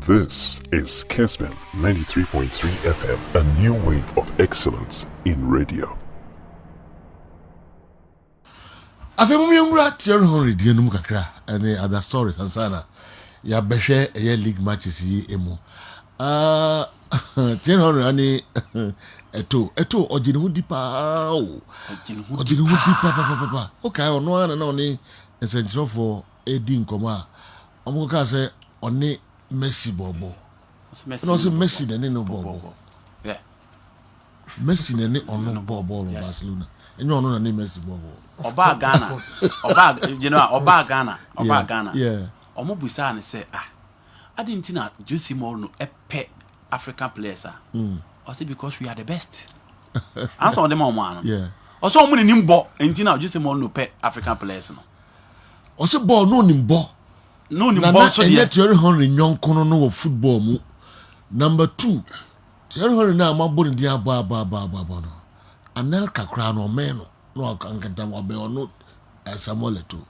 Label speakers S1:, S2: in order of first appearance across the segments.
S1: This is Kessben 93.3 FM, a new wave of excellence in radio.
S2: Afemu yungura Thiery Henry di enum kakra any other stories ansana ya behwe league matches yi emu. Thiery Henry ani eto ojini hu dipa o. Ojini hu dipa papa. Okay, ono ana na oni essential for edi nkoma. Omo ka say oni Messi bobo. No say Messi na no bobo.
S3: Yeah.
S2: Messi na ni ono bobo Barcelona. Enyo ono na ni Messi bobo.
S3: Oba Ghana. Oba Ghana.
S2: Yeah.
S3: Omo busa ne say I didn't know Juicy more no epe African players I say because we are the best. Answer on them on.
S2: Yeah.
S3: Also omo ni mbo entina Juicy more no pe African players no.
S2: O say ball no ni mbo.
S3: No ni mbo so
S2: dey. Thiery Henry nyonko no wo football mu. Number 2. Thiery Henry na amabo ni dia ba no. Anel kakra no men no akankanta mo be ono Samuel Eto'o.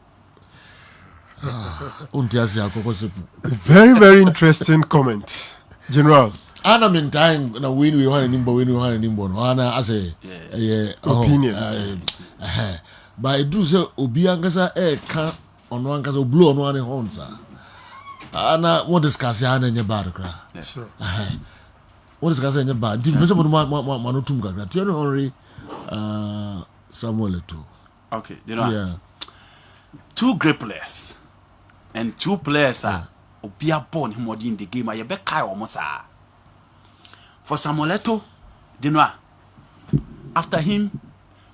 S4: Very, very interesting comment, General.
S2: Ana mintain na we wana nimbo no ana ase
S4: opinion.
S2: But I do say obi angasa ka ono angasa blow ono ane horns ana what discuss ya na nye bad kra.
S4: Sure.
S2: What discuss ya nye bad. Di pese mo no tum kakra. Thiery Henry Samuel Eto'o.
S3: Okay, yeah. 2 great players. And 2 players are obia born him in the game. I be kai almost for Samuel Eto'o, after him,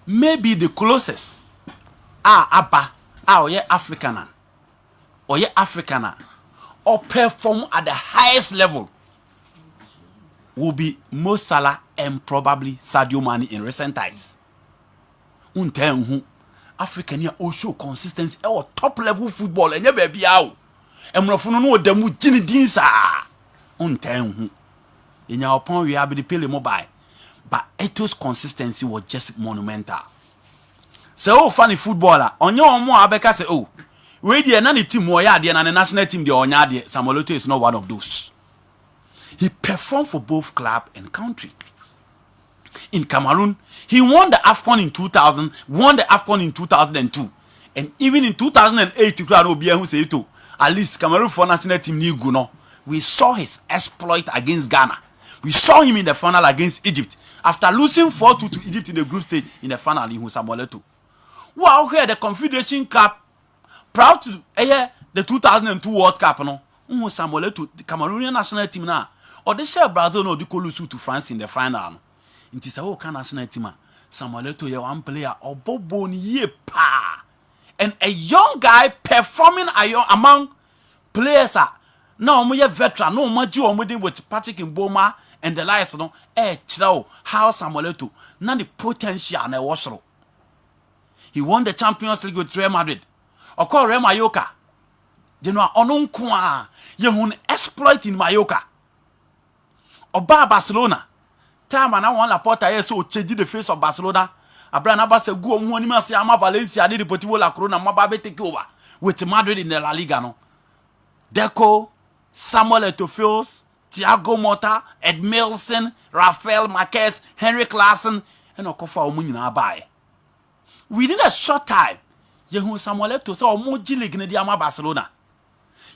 S3: maybe the closest Abba, Africana, or perform at the highest level will be Mo Salah and probably Sadio Mane in recent times. African here also consistency or top level football and never be out. And Rafuno no demu Jini Dinsa on 10. In our point, we have the Pele Mobile, but Eto'o's consistency was just monumental. So, funny footballer on your more Abeka say, oh, we the nani team more yard and the national team the Onyadi Samuel Eto'o is not one of those. He performed for both club and country. In Cameroon, he won the AFCON in 2000, won the AFCON in 2002. And even in 2008, at least Cameroon for national team ni guno. We saw his exploit against Ghana. We saw him in the final against Egypt. After losing 4-2 to Egypt in the group stage, in the final, he was Samuel Eto'o. Wow, here the Confederation Cup, proud to the 2002 World Cup, no? Samuel Eto'o, the Cameroonian national team now. Or they share Brazil no the Colusu to France in the final. It is a whole national team. Samuel Eto'o, you one player or Bobo ye pa, and a young guy performing among players now we veteran no much you with Patrick Mboma and the likes no how Samuel Eto'o now the potential na was. He won the Champions League with Real Madrid. Or call Real Mallorca. You know onunkwa you exploit in Mallorca. Oba Barcelona. Time and I want Laporta so change the face of Barcelona. Abraham Abbas go on one say Ama Valencia did the Deportivo La Corona Mababe take over with Madrid in the La Liga no. Deco, Samuel Eto'o, Thiago Motta, Ed Milson, Rafael Marquez, Henry Claassen, and Okofa Omunyina buy. Within a short time, Yehu Samuel Eto'o say Omoji League in the Ama Barcelona.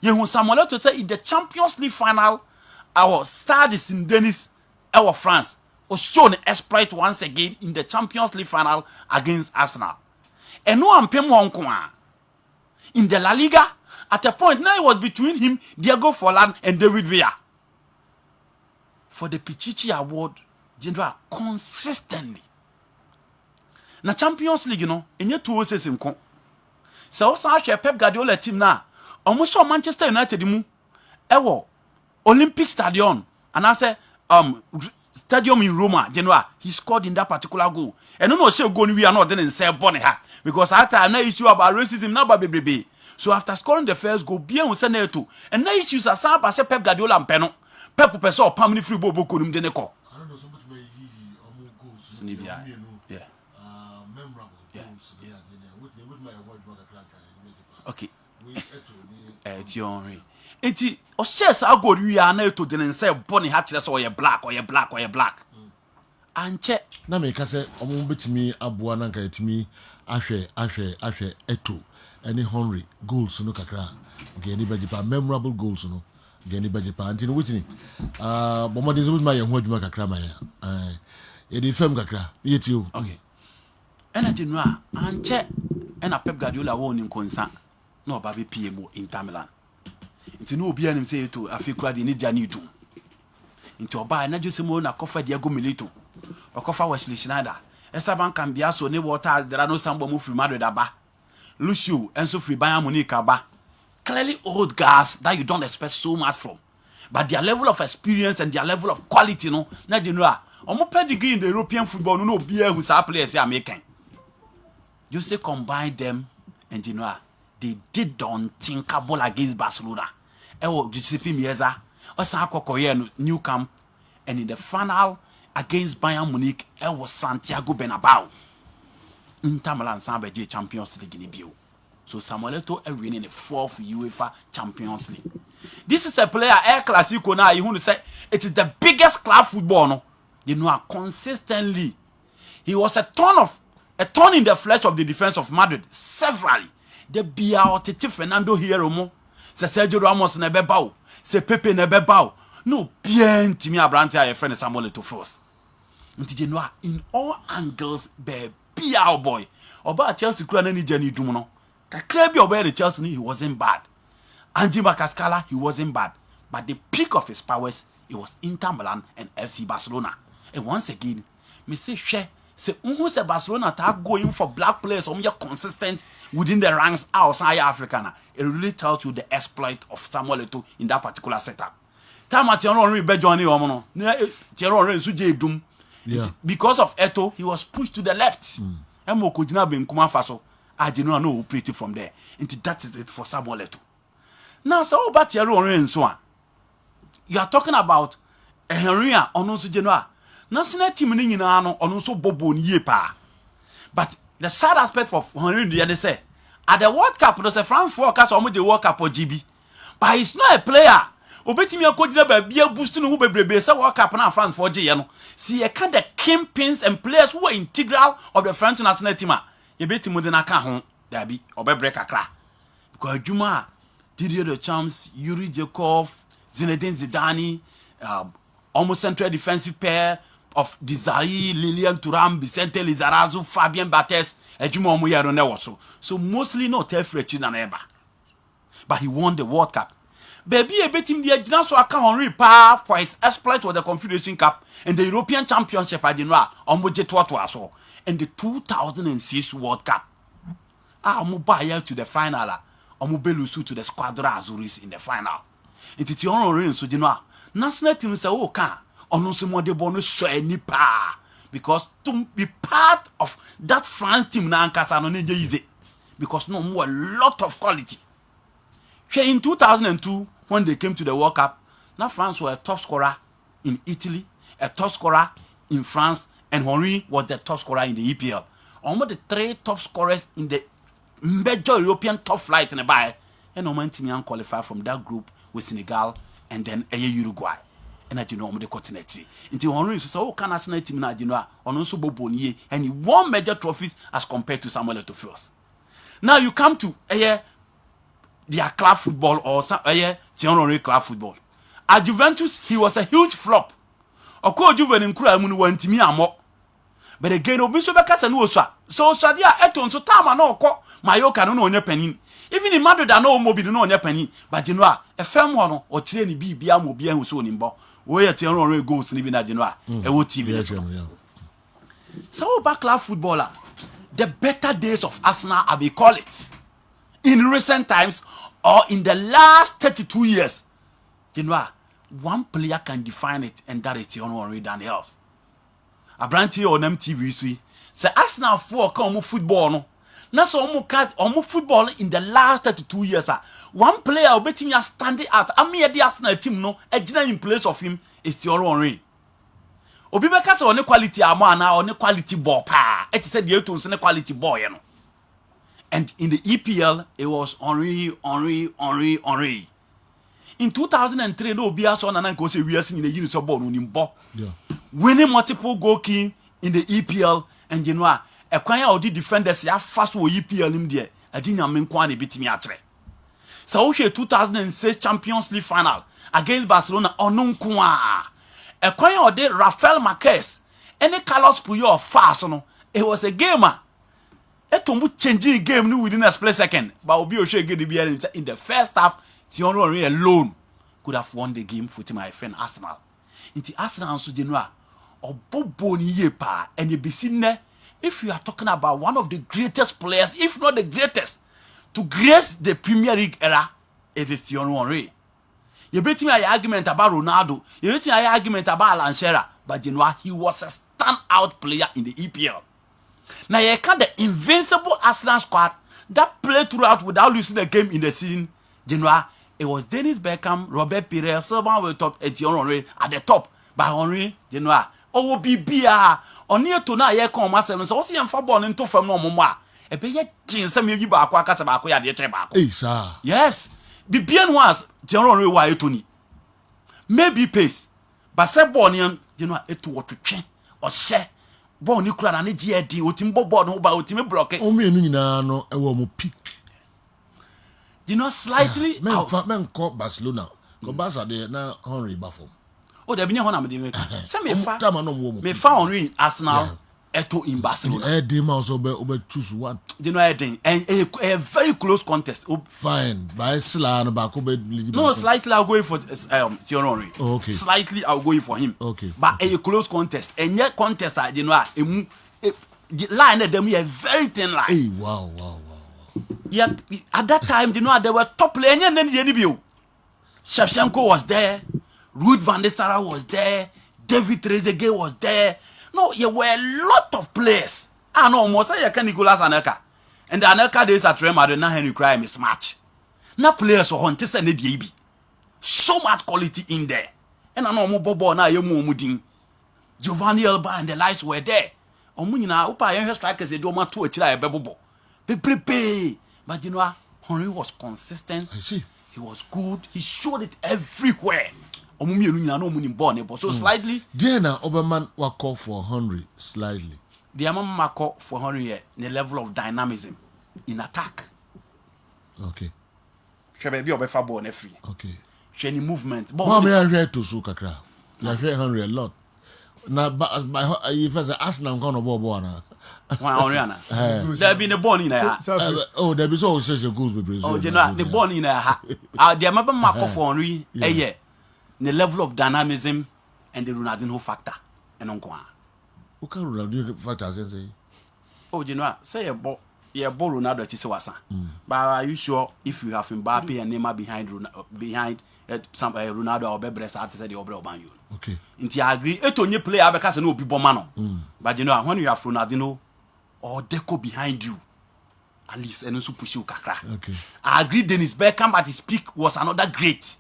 S3: Yehu Samuel Eto'o say in the Champions League final, our stade in Denis, our France, was shown exploit once again in the Champions League final against Arsenal. And no one in the La Liga, at a point now it was between him, Diego Forlan, and David Villa. For the Pichichi Award, General consistently. Na Champions League, in your 2 seasons, so also Pep Guardiola team now, almost saw Manchester United mu, Olympic Stadium, and I say, stadium in Roma, General, he scored in that particular goal. And no say go we are not then say bonne because after an issue about racism now baby. So after scoring the first goal, bien we send it to. And no issues are sad by Pep Guardiola and Peno. Pep person permanent free bobo kunum deneko.
S2: I don't know somebody may he almost goals.
S3: Yeah.
S2: Memorable goals. Yeah. With my award for the clan.
S3: Okay. Thiery. Enti o shares ago wi na Eto'o de nse boni ha kire so oye black. Anche
S2: na me ka say omo betimi aboa na nka etimi ahwe Eto'o any Henry goals no kakra gani bajipa memorable goals no gani bajipa anti no witini bomo de zo ma ye ho adwuma kakra ma ya e di fam kakra yetio
S3: okay energy no anche ena Pep Guardiola wo ni nkonsa na oba be PM Inter Milan nti no obi anim say Eto'o afekura de ni jani du nti oba na Jose Mourinho na kofa Diego Milito okofa Wesley Sneijder Esteban Cambiaso ne water there no sambo mu free Madrid aba Lucio enso free Bayern Munich aba clearly old guys that you don't expect so much from but their level of experience and their level of quality no na general omo pedigree in the European football no obi who sa players American you say combine them and you know they did the unthinkable against Barcelona Giuseppe Meazza osan akokoye no new camp and in the final against Bayern Munich was Santiago Bernabeu Inter Milan Sambeje Champions League in bio. So Samuel Eto'o winning the 4th UEFA Champions League. This is a player Air Clasico now you want to say it is the biggest club football no. You know consistently he was a thorn in the flesh of the defense of Madrid severally. The Biao Titi Fernando Hierro mo se Sergio Ramos na bebao se Pepe na bebao no bien timi abrante a friend Samuel Eto'o first. Nti you know in all angles be our boy. Oba Chelsea kura na ni jani dum no. Kakra bi oba the Chelsea he wasn't bad. Angie Macascala he wasn't bad. But the peak of his powers it was Inter Milan and FC Barcelona. And once again, me say share say unhu say Barcelona ta going for black players or more consistent within the ranks outside Africa. It really tells you the exploit of Samuel Eto'o in that particular setup. Time at Thierry be Johnny omo no. Thierry so je dum. Because of Eto'o, he was pushed to the left. Emo ko jina be nkuma faso. I did not know pretty from there. And that is it for Samuel Eto'o. Now, so about Thierry and so on. You are talking about a Henry on also general. National team in Inano on also Bobo Yepa. But the sad aspect of Henry, they say, at the World Cup, there's a France forecast almost the World Cup or GB. But he's not a player. Obetimi akodina ba bia boost no bebrebe say World Cup na France 4G ye no see e kind of kingpins and players who are integral of the French national team ye betimi de na ka ho da bi obebre kakra because adwuma Didier Deschamps, Yuri Djekov, Zinedine Zidane almost central defensive pair of Desiree, Lilian Thuram, Vicente Lizarazu, Fabien Barthez adwuma omo ye no na wo so mostly no tefrechi na eba but he won the World Cup. Baby, a bit in the agina so aka Henry pa for his exploit with the Confederation Cup and the European Championship at Dinra on budget to aso and the 2006 World Cup. Mobile to the final, Omubelusu to the Squadra Azuris in the final. It is your own so Dinra. National team say oh ka ono se mo de bonus so any pa because to be part of that France team na ankasa no need easy because no more a lot of quality. In 2002, when they came to the World Cup, now France were a top scorer in Italy, a top scorer in France, and Henry was the top scorer in the EPL. Almost the 3 top scorers in the major European top flight in the bay, and Oman qualified from that group with Senegal and then Uruguay. And as you know, the continent. Until Henry said, "Oh, can national team na Genoa on also Bobonier, and he won major trophies as compared to Samuel Eto'o first." Now you come to their club football or Thierry club football. At Juventus, he was a huge flop. Oko Juventus nkura mu no wantimi amo. But again, obi so beka se no osua. So dia Eto'o so tama na okọ Mayoka no onye panin. Even in Madrid na omobi no onye panin. But Genoa, e fam ho no o kire ni bibia mo bia hu so ni mbo. We ye Thierry goals ni bi na Genoa. E wo TV. So back club footballer, the better days of Arsenal I will call it. In recent times or in the last 32 years, you know, one player can define it, and that is Thierry Daniels. Abranti on MTV say Arsenal for come football no. Na so omo football in the last 32 years. One player betting you standing out. The Arsenal team no in place of him is Thierry Henry. Obi beka say on quality ama na on quality ball pa. It said the Eto'o quality ball you know. And in the EPL, it was Henry. In 2003, no be as on and go say we are seeing the units of ball in ball.
S2: Yeah.
S3: Winning multiple goal king in the EPL and you know a kwanya odi defenders ya fast wo EPL nim there. I didn't mean kwani beat me atre. So we 2006 Champions League final against Barcelona onunkwa. A kwanya odi Rafael Marquez any Carlos Puyol fast no. It was a gamer. Eto changing game within a split second. But Obi Oshe get in the first half, Thierry Henry alone could have won the game for my friend Arsenal. Into Arsenal and Sudenwa or Bobo ni pa and you be seen there. If you are talking about one of the greatest players, if not the greatest, to grace the Premier League era, it is Thierry Henry. You bet me an argument about Ronaldo, you bet me an argument about Alan Shearer, but you know he was a standout player in the EPL. Now you can the invincible Arsenal squad that played throughout without losing the game in the season. General, it was Dennis Beckham, Robert Pires, Sylvain will talk at Henry at the top. But Henry, General, oh be on near to now. Come myself, so what's the football into from no more. A be yet some you back what about the check.
S2: Hey, sir.
S3: Yes, the bien was Henry why Tony. Maybe pace, but Sebonian, you know, it to what to train or share. Bon you kura na ne GD otimbo board no ba otimi block
S2: O me enu nyina no e wo mo peak.
S3: You know slightly
S2: men call Barcelona. Ko Barca de na Henry bafom.
S3: Oh there be ne ho na me dey make. Say me fa. Me fa Henry Arsenal Eto in Barcelona.
S2: Dem also be choose one.
S3: You know and a very close contest.
S2: Fine. By Slan back
S3: No, slightly I'll go in for Thierry Henry.
S2: Oh, okay.
S3: Slightly I'll go in for him.
S2: Okay.
S3: But a close contest. And yet contest you know the line of them a very thin line.
S2: Hey, wow.
S3: Yeah, at that time, you know, there were top players and then the NBA. Shevchenko was there, Ruud van der Sar was there, David Trezeguet was there. No, there were a lot of players. I know more say Nicolas Anelka. And the Anelka days at Real Madrid now Henry cry mismatch. Now players were hunting and DB. So much quality in there. And I know more Bobo now you mudin. Giovanni Elba and the lights were there. Omunina upa young strikers they do ma to a tira bebobo. But you know, Henry was consistent.
S2: I see.
S3: He was good. He showed it everywhere. So slightly.
S2: Then Oberman will call for Henry slightly.
S3: The amount call for Henry in the level of dynamism in attack.
S2: Okay.
S3: Okay. Any movement.
S2: But I read to Sukakra. I read Henry a lot. Now, but if as Arsenal I'm gonna bob
S3: there been a born in a
S2: oh, there is always such a goals with Brazil.
S3: Oh, you know, the born in a the amount Marco for Henry a year. The level of dynamism and the Ronaldinho factor and on
S2: who can Ronaldinho factor say?
S3: Oh, you know, say a ball Ronaldo at Tiswasa. But are you sure if you have Mbappe and Neymar behind some Ronaldo or Bebres artist at the Obra Banyu?
S2: Okay.
S3: Inti agree. Eto nye player because no be bomano. But you know when you have Ronaldinho or Deco behind you, at least and also push you kakra.
S2: Okay.
S3: I agree. Dennis Beckham at his peak was another great,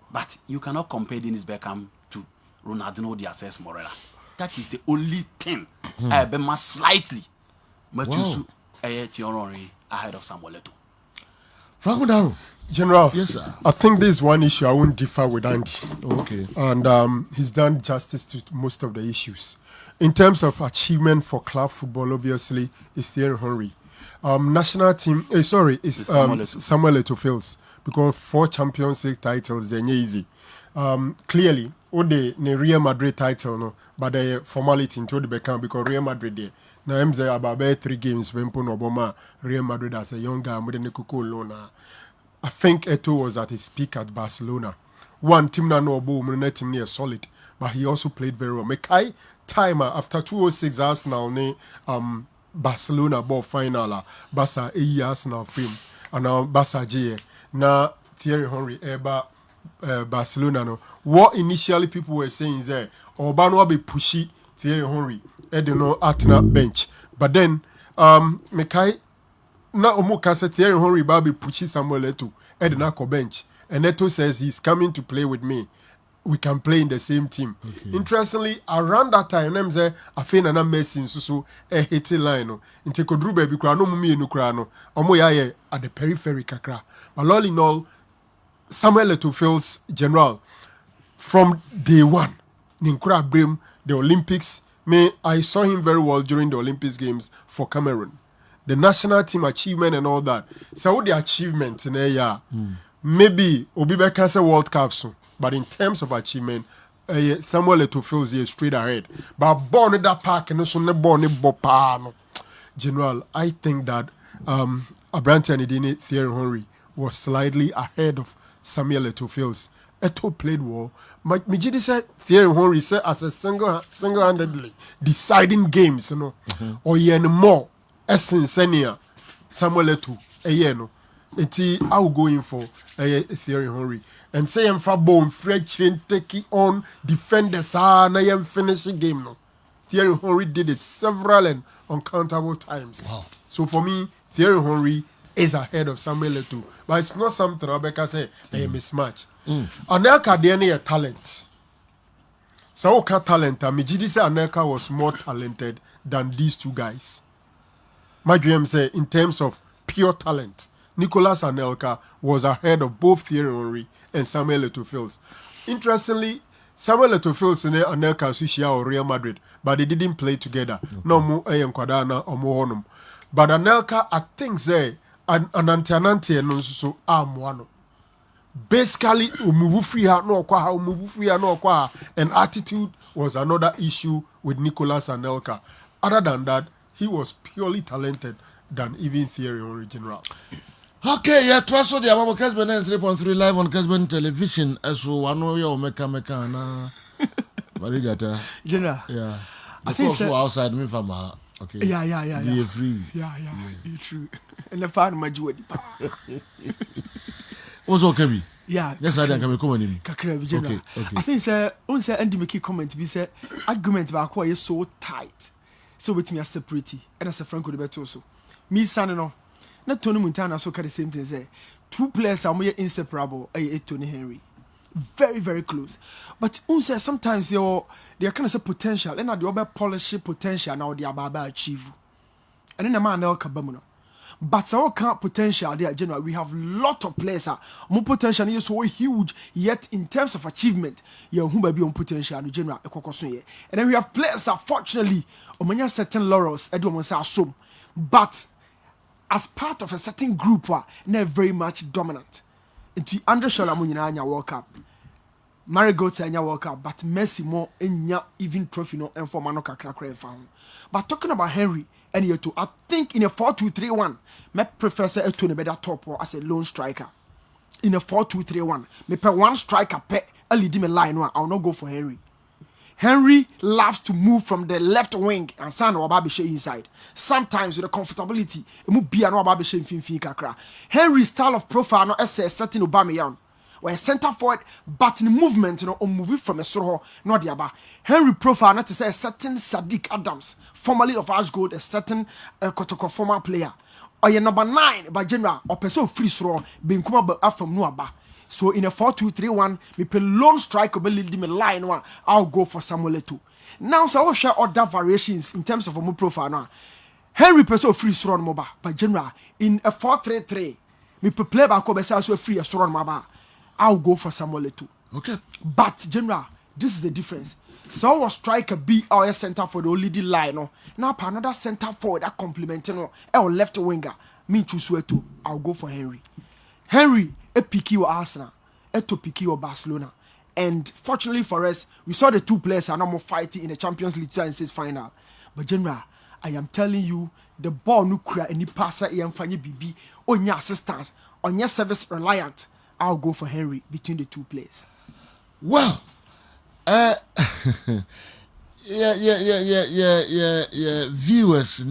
S3: but you cannot compare Dennis Beckham to Ronaldinho the Access Morera. That is the only thing. I be more slightly, but you Thierry Henry ahead of Samuel Eto'o.
S2: Franco Daro.
S4: General,
S2: yes, sir.
S4: I think this is one issue I won't differ with Andy.
S2: Oh, okay.
S4: And he's done justice to most of the issues. In terms of achievement for club football, obviously, it's Thierry Henry. National team, it's Samuel Eto'o fails because 4 Champions League titles, they're easy. Clearly, the Real Madrid title, no, but the formality into the Beckham because Real Madrid there. Now I'm saying about 3 games when Obama Real Madrid as a young guy with the Kuku Lona. I think Eto'o was at his peak at Barcelona. One team na no ball, team near solid, but he also played very well. Mekai timer after 2006 Arsenal ne Barcelona ball final Barca Arsenal film and now Barca J na Thierry Henry Barcelona no. What initially people were saying is that Obano be pushy Thierry Henry no at bench, but then Mekai. Na Omoka said Thierry Henry Babi pushing Samuel Eto'o at the bench. And Eto'o says he's coming to play with me. We can play in the same team. Okay. Interestingly, around that time, I'm saying I feel na Messi so a hitting line. Inte kodru baby kura no mumi enu kura no. Omo ya at the periphery kakra. But all in all, Samuel Eto'O general from day one. Ninkura Brim, the Olympics. I saw him very well during the Olympics games for Cameroon. The national team achievement and all that. So what the achievement in a year, maybe Obibe can say World Cup soon, but in terms of achievement, Samuel Eto'O is straight ahead. But born that park and also born Bopano. General, I think that Abrante Anidini Thiery Henry was slightly ahead of Samuel Eto'O. Eto'o played well. Mijidi said Thiery Henry said as a single-handedly deciding games, you know, or more essence senior Samuel Eto'o, no. I will go in for Thiery Henry and say I'm for bone Fred Chain taking on defenders na yam finishing game no. Thiery Henry did it several and uncountable times.
S2: Wow.
S4: So for me, Thiery Henry is ahead of Samuel Eto'o, but it's not something Rebecca say a mismatch. Anelka dey a talent. So okay talent. Mijidi say Anelka was more talented than these two guys. My dream say in terms of pure talent, Nicolas Anelka was ahead of both Thiery Henry and Samuel Eto'O. Interestingly, Samuel Eto'O and Anelka Sushia or Real Madrid, but they didn't play together. No more Nkwadana or Mohonum. But Anelka, I think say Ananti and so one. Basically, and attitude was another issue with Nicolas Anelka. Other than that, he was purely talented than even Thiery Henry general.
S2: Okay, yeah, trust the Ababa Kessben 3.3 live on Kessben television. As one of your meka na Marigata.
S5: General.
S2: Yeah.
S5: I think
S2: so outside me from okay.
S5: Yeah.
S2: Be free.
S5: Yeah. It's true. And the fan majority.
S2: What's okay?
S5: Yeah.
S2: Yes, I can come in.
S5: Kakra General.
S2: Okay.
S5: I think sir, on say Andy make comment be say argument ba ko is so tight. So with me separate and as a Franco de Beto so. Me son no. Na Tony Montana so the same thing say. Two players are more inseparable. Tony Henry. Very, very close. But say sometimes they are kind of say potential and the other polish potential now they are about achieve. And then the man they'll come but our can't potential there, general. We have lot of players. More potential is so huge. Yet in terms of achievement, you who may be on potential, general. And then we have players. Fortunately, on certain laurels, but as part of a certain group, they're very much dominant. Into under Shalamunya in your World Cup, Marigold in your World Cup, but Messi more in your even trophy no and for Manoka Cracker found. But talking about Henry. And you too, I think in a 4-2-3-1, my prefer a Tony better top or as a lone striker. In a 4-2-3-1, me per one striker pe a lead him a line one. I'll not go for Henry. Henry loves to move from the left wing and sand or Babishe inside. Sometimes with the comfortability, it will be an Babishe in kakra. Henry's style of profile no as a certain Aubameyang. Or a centre forward, but in movement, or moving from a soro, not the aba. Henry profile, not to say a certain Sadiq Adams, formerly of Ashgold, a certain Kotoko former player. Or your number 9 by general, or person free throw, being come up from Nuaba. So in a 4-2-3-1, me pe lone strike or lead me line one, I'll go for Samuel Eto'o. Now, so I will share other variations in terms of a profile now. Henry person free throw moba by general in a 4-3-3. Me pe play back over so free a throw moba. I'll go for Samuel Eto'o.
S2: Okay.
S5: But, General, this is the difference. So, our striker be our center for the leading line. No? Now, another center forward that complementing our left winger. Me choose Eto'o. I'll go for Henry. Henry, a picky or Arsenal. Eto'o picky or Barcelona. And fortunately for us, we saw the two players are no more fighting in the Champions League final. But, General, I am telling you, the ball no cry any passer and Fanny BB on your assistance, on your service reliant. I'll go for Henry between the two players.
S2: Well, yeah. Viewers,